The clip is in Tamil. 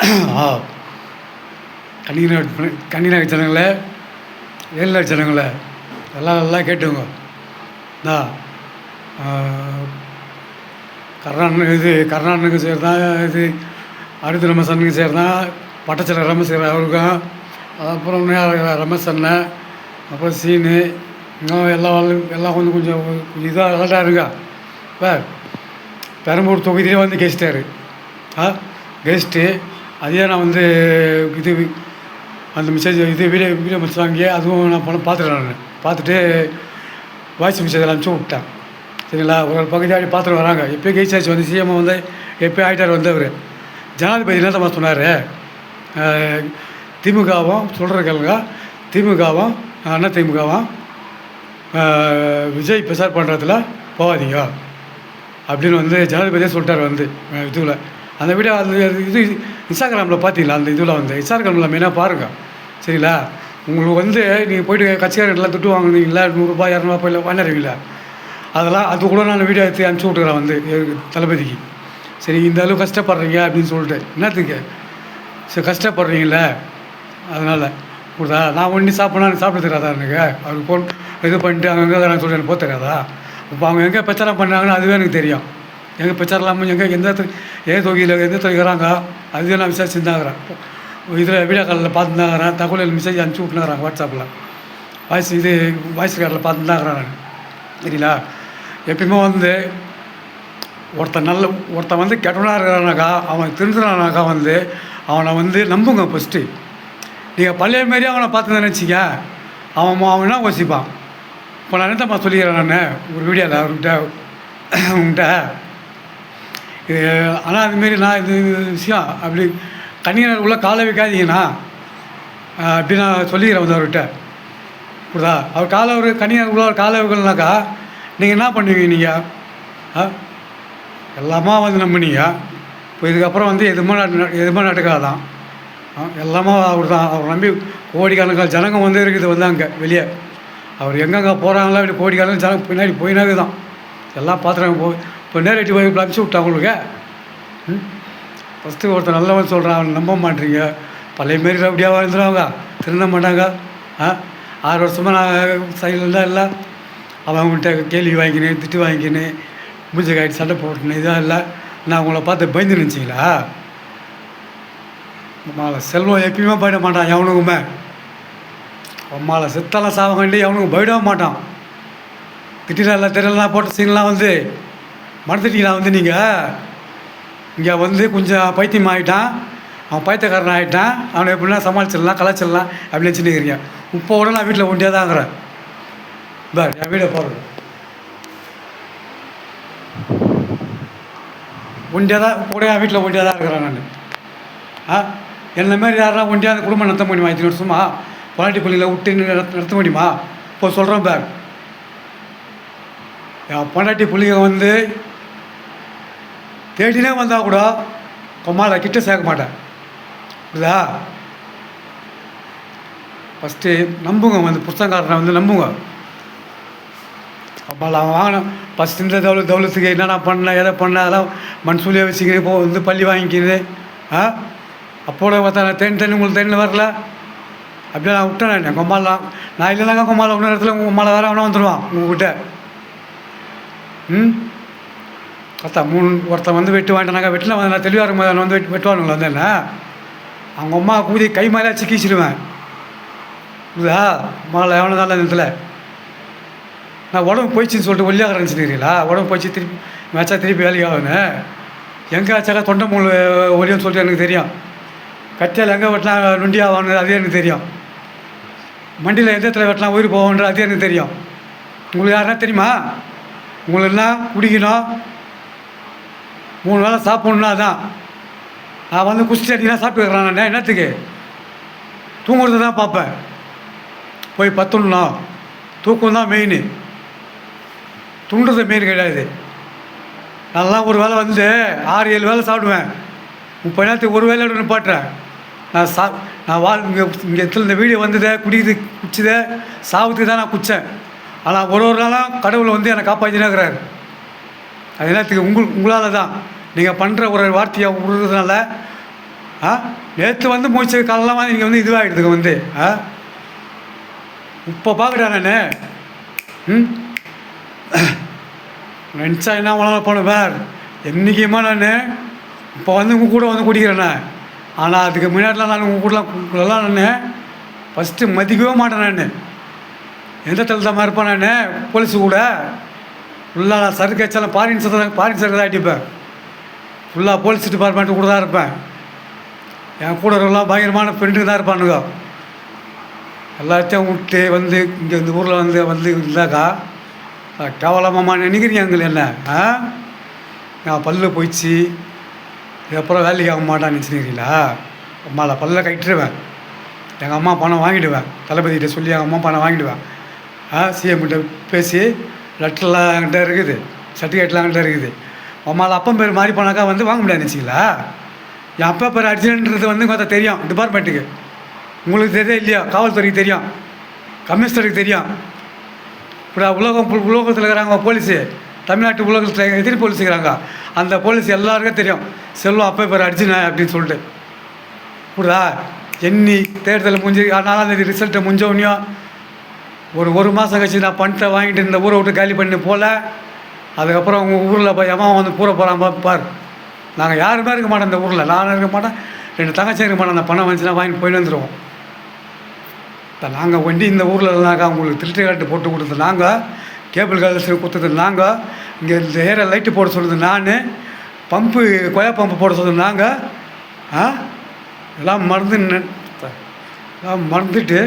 ஆ கன்னிநகர் ஜனங்களே, வேலுநாடு ஜனங்களே, எல்லாம் நல்லா கேட்டுங்க. நான் கருணாநிதிக்கு சேர்ந்தான், இது அடுத்து ரமேஷனுக்கு சேர்ந்தான், பட்டச்சல ரமேஷ் அவருக்கும், அப்புறம் ரமேஷ் அண்ணன், அப்புறம் சீனு, இன்னும் எல்லாம் கொஞ்சம் இதாக அலர்ட்டாக இருங்க. இப்போ பெரம்பூர் தொகுதியிலே வந்து கெஸ்ட்டார். கெஸ்ட்டு அதே நான் வந்து இது அந்த மெசேஜ் வீடியோ மெசேஜ் வாங்கி அதுவும் நான் பார்த்துக்கிறேன். நான் பார்த்துட்டு வாய்ஸ் மெசேஜ் அனுப்பிச்சி விட்டேன். சரிங்களா? ஒரு பகுதியாக பார்த்துட்டு வராங்க. எப்போயோ கெஸ்டாச்சு வந்து சிஎம் வந்து எப்போயோ ஆகிட்டார் வந்தவர். ஜனாதிபதி என்ன தான் சொன்னார், திமுகவும் சொல்கிற கேளுங்க, திமுகவும் அண்ணா திமுகவும் விஜய் பிரச்சார் பண்ணுறதுல போகாதீங்க அப்படின்னு வந்து ஜனாதிபதியே சொல்லிட்டார். வந்து இதில் அந்த வீடியோ அந்த இது இன்ஸ்டாகிராமில் பார்த்தீங்களா? அந்த இதில் வந்து இன்ஸ்டாகிராமில் மெயினாக பாருங்கள். சரிங்களா? உங்களுக்கு வந்து நீங்கள் போய்ட்டு கட்சிக்காரங்கெல்லாம் துட்டு வாங்குனீங்களா, 100ரூபா 200 இல்லை வாங்கிடுவீங்களா, அதெல்லாம் அது கூட நான் வீடியோ எடுத்து அனுப்பிச்சி விட்டுக்கிறேன் வந்து தளபதிக்கு. சரி, இந்த அளவு கஷ்டப்படுறீங்க அப்படின்னு சொல்லிட்டு என்னத்துக்கு சரி கஷ்டப்படுறீங்கள, அதனால் கொடுத்தா நான் ஒன்றி சாப்பிட தெரியாதா எனக்கு? அவருக்கு ஃபோன் இது பண்ணிட்டு அங்கங்கே நான் சொல்லிட்டு எனக்கு போக தெரியாதா? இப்போ அவங்க எங்கே பிரச்சாரம் பண்ணாங்கன்னு அதுவே எனக்கு தெரியும். எங்கே பிரச்சாரம் இல்லாமல் எங்கே எந்த தொகையில் எந்த தொகைக்கிறாங்க அதுவே நான் விசாரிச்சுருந்தாங்கிறேன். இதில் வீடியோ காலில் பார்த்துருந்தாங்கிறேன், தகவல் மெசேஜ் அனுப்பிச்சி விட்டுனாங்கிறாங்க வாட்ஸ்அப்பில், வாய்ஸ் கார்டில் பார்த்துருந்தாங்கிறேன் நான். சரிங்களா? எப்பயுமே வந்து ஒருத்தன் வந்து கெட்டவனாக இருக்கிறானாக்கா, அவன் திருந்துறானாக்கா வந்து அவனை வந்து நம்புங்க. ஃபஸ்ட்டு நீங்கள் பழைய மாரியே அவனை பார்த்து நினச்சிங்க, அவன் என்ன யோசிப்பான். இப்போ நான் என்னத்தம்மா சொல்லிக்கிறேன், நான் ஒரு வீடியோவில் உங்கள்கிட்ட இது. ஆனால் அதுமாரி நான் இது விஷயம் அப்படி கன்னியார் உள்ள காலை வைக்காதீங்கண்ணா அப்படி நான் சொல்லிக்கிறேன் வந்து அவர்கிட்ட. புரியுதா? அவர் ஒரு கன்னியார் உள்ள காலை வைக்கலனாக்கா நீங்கள் என்ன பண்ணுவீங்க? நீங்கள் எல்லாமா வந்து நம்பினீங்க. இப்போ இதுக்கப்புறம் வந்து எதுவுமே நடக்காதான். எல்லாமே அவர் தான். அவர் நம்பி கோடிக்கணக்கான ஜனங்க வந்து இருக்குது வந்து அங்கே வெளியே. அவர் எங்கெங்கே போகிறாங்களோ அப்படி கோடிக்கணக்கான ஜனங்க பின்னாடி போயினாக்கு தான் எல்லாம் பார்த்துறாங்க. இப்போ நேரடியாக போய் அனுப்பிச்சி விட்டா உங்களுக்கு. ஃபஸ்ட்டு ஒருத்தர் நல்லவன் சொல்கிறான், அவனை நம்ப மாட்டீங்க. பழைய மாரி அப்படியே வாழ்ந்துடுவாங்க, திருந்த மாட்டாங்க. 6 வருஷமாக நான் சைலண்டாக இல்லை. அவங்ககிட்ட கேள்வி வாங்கினேன், திட்டு வாங்கினேன், மூஞ்சி காய்ச்சி சண்டை போட்டுனேன், இதாக இல்லை. நான் உங்களை பார்த்து பயந்து நினச்சிங்களா? அம்மாவை செல்வம் எப்பயுமே போயிட மாட்டான் எவனுக்குமே. அம்மாவை செத்தெல்லாம் சாவங்கண்டி எவனுக்கும் போயிடவே மாட்டான். திட்டிலாம் தெரியலாம் போட்ட சீன்லாம் வந்து மறந்துட்டீங்களா? வந்து நீங்கள் இங்கே வந்து கொஞ்சம் பைத்தியம் ஆகிட்டான், அவன் பைத்தியக்காரன் ஆகிட்டான், அவனை எப்படின்னா சமாளிச்சிடலாம் கலாச்சிடலாம் அப்படின்னு நினச்சின்னு. இப்போ கூட நான் வீட்டில் ஒண்டியாக தாங்கிறேன். பார் என் வீடை போடுறது ஒண்டியாக தான் கூட என் வீட்டில் ஒண்டியாக தான் இருக்கிறேன் நான். என்ன மாதிரி யாரெல்லாம் ஒண்டியாக அந்த குடும்பம் நடத்த முடியுமா? 5 வருஷமா பொலாட்டி பள்ளியில் விட்டு நடத்த முடியுமா? இப்போ சொல்கிறேன் பார், என் பொண்டாட்டி பிள்ளைங்க வந்து தேடினே வந்தால் கூட கொம்மாவில் கிட்ட சேர்க்க மாட்டேன். புரியுதா? ஃபஸ்ட்டு நம்புங்க, வந்து புத்தகக்காரனை வந்து நம்புங்க. அம்மாவில் அவன் வாங்கினேன் ஃபஸ்ட் இந்த தௌலத்துக்கு என்னென்ன பண்ணேன் எதை பண்ணேன் அதெல்லாம் மண்சூலியாக வச்சுக்கிது. இப்போ வந்து பள்ளி வாங்கிக்கிது. அப்போட பார்த்தா தண்ணி உங்களுக்கு தண்ணி வரல அப்படியே நான் விட்டேன். என் கொம்மாலாம் நான் இல்லைனாக்கா கொம்மாவில் இன்னொரு இடத்துல உங்கள் கொம்மாவில் வேறு அவனா வந்துடுவான் உங்கள்கிட்ட. பார்த்தா ஒருத்தன் வந்து வெட்டு வாங்கிட்டானாக்கா வெட்டில் வந்து நான் தெளிவாக இருக்கும்போது வந்து வெட்டுவானுங்களா வந்து என்ன அவங்க அம்மா கூதி கை மேலே சிக்கிச்சிடுவேன். புரியுதா? அம்மாவில் எவனை தான் இடத்துல நான் உடம்பு போயிடுச்சின்னு சொல்லிட்டு ஒல்லியாக நினச்சிக்கிறீங்களா? உடம்பு போயிடுச்சு திருப்பி வச்சா திருப்பி வேலைக்கு ஆகணும். எங்கே வச்சாக்கா தொண்டை மூணு ஒலியுன்னு சொல்லிட்டு எனக்கு தெரியும். கட்டியால் எங்கே வெட்டினா நொண்டி ஆகணும் அதே எனக்கு தெரியும். மண்டியில் எந்த இடத்துல வெட்டினா உயிர் போகன்ற அதே எனக்கு தெரியும். உங்களுக்கு யாருன்னா தெரியுமா? உங்களுக்கு என்ன குடிக்கணும், 3 வேளை சாப்பிட்ணுன்னா அதான். நான் வந்து குஸ்தி அடிக்கலாம் சாப்பிட்டுக்கிறேன். நான் என்னத்துக்கு தூங்குறது தான் பார்ப்பேன். போய் பத்துடணும், தூக்கம் தான் மெயின், துண்டுறது மெயின் கிடையாது. நான்லாம் ஒரு வேளை வந்து 6-7 வேளை சாப்பிடுவேன். 30 நேரத்துக்கு ஒரு வேலை நிப்பாட்டுறேன். நான் இங்கே இந்த வீடியோ வந்ததே குடிச்சதே சாவுத்துக்கு தான் நான் குடித்தேன். ஆனால் ஒரு நாளும் கடவுளை வந்து என்னை காப்பாற்றினே இருக்கிறாரு. அது என்னத்துக்கு உங்களால் தான். நீங்கள் பண்ணுற ஒரு வார்த்தையை விடுறதுனால ஆ நேற்று வந்து மூச்சு காலெல்லாம் வந்து இங்கே வந்து இதுவாகிடுதுங்க வந்து ஆ இப்போ பார்க்குறேன் நான் ம் நினச்சா என்ன வேணாலும் போனேன் வேறு என்றைக்குமா நான் இப்போ வந்து உங்கள் கூட வந்து குடிக்கிறேன் நான். ஆனால் அதுக்கு முன்னாடிலாம் நான் உங்கள் கூடலாம் நான் ஃபஸ்ட்டு மதிக்கவே மாட்டேன் நான். எந்த தளத்தில் தான் இருப்பேன் நான் போலீஸு கூட ஃபுல்லாக நான் சரக்கு வச்சாலும் ஃபாரின் சரக்கு தான் அடிப்பேன். ஃபுல்லாக போலீஸ் டிபார்ட்மெண்ட்டு கூட தான் இருப்பேன். என் கூட எல்லாம் பயங்கரமான ஃப்ரெண்டுங்க தான் இருப்பானுங்க. எல்லாத்தையும் விட்டு வந்து இங்கே இந்த ஊரில் வந்து இருந்தாக்கா கேவலமாம்மா நினைக்கிறீங்க எங்களை என்ன ஆ நான் பல்லு போயிடுச்சு இதுக்கப்புறம் வேலைக்கு ஆக மாட்டான்னு நினச்சிக்கிறீங்களா? அம்மாவில் பல்ல கட்டிடுவேன். எங்கள் அம்மா பணம் வாங்கிடுவேன். தளபதிகிட்ட சொல்லி எங்கள் அம்மா பணம் வாங்கிடுவேன். சிஎம் கிட்ட பேசி லெட்டர்லாம் என்கிட்ட இருக்குது, சர்டிஃபிகேட்லாம் என்கிட்ட இருக்குது. அம்மாவில் அப்பன் பேர் மாறி போனாக்கா வந்து வாங்க முடியாது நினச்சிங்களா? என் அப்பா பேர் அர்ஜென்ட்ன்றது வந்து பார்த்தா தெரியும் டிபார்ட்மெண்ட்டுக்கு. உங்களுக்கு தெரியும் இல்லையா? காவல்துறைக்கு தெரியும், கமிஷனருக்கு தெரியும். இப்போ உலகத்தில் இருக்கிறாங்க போலீஸு, தமிழ்நாட்டு உலகத்தில் எதிரி போலீஸ் இருக்கிறாங்க. அந்த போலீஸ் எல்லாருக்கும் தெரியும் செல்வம் அப்போ பேர் அர்ஜுனா அப்படின்னு சொல்லிட்டு. புரியுதா? எண்ணி தேர்தல் முடிஞ்சு 4ஆம் தேதி ரிசல்ட்டை முடிஞ்சோடனையும் ஒரு மாதம் கழிச்சு நான் பணத்தை வாங்கிட்டு இந்த ஊரை விட்டு காலி பண்ணி போகல. அதுக்கப்புறம் உங்கள் ஊரில் போய் எவன் வந்து பூர போகிறான் பார். நாங்கள் யாருமே இருக்க மாட்டோம் இந்த ஊரில். நானும் இருக்க மாட்டேன், 2 தங்கச்சி இருக்க மாட்டேன். அந்த பணம் வந்துச்சுன்னா வாங்கிட்டு போயிட்டு வந்துடுவோம். நாங்கள் வண்டி இந்த ஊரில் இருந்தாக்கா உங்களுக்கு திருட்டு காட்டு போட்டு கொடுத்தது நாங்கள், கேபிள் கலெக்ஷன் கொடுத்தது நாங்கள், இங்கே இந்த ஏரியா லைட்டு போட சொன்னது நான், பம்பு கொயா பம்பு போட சொன்னது நாங்கள். எல்லாம் மறந்துட்டு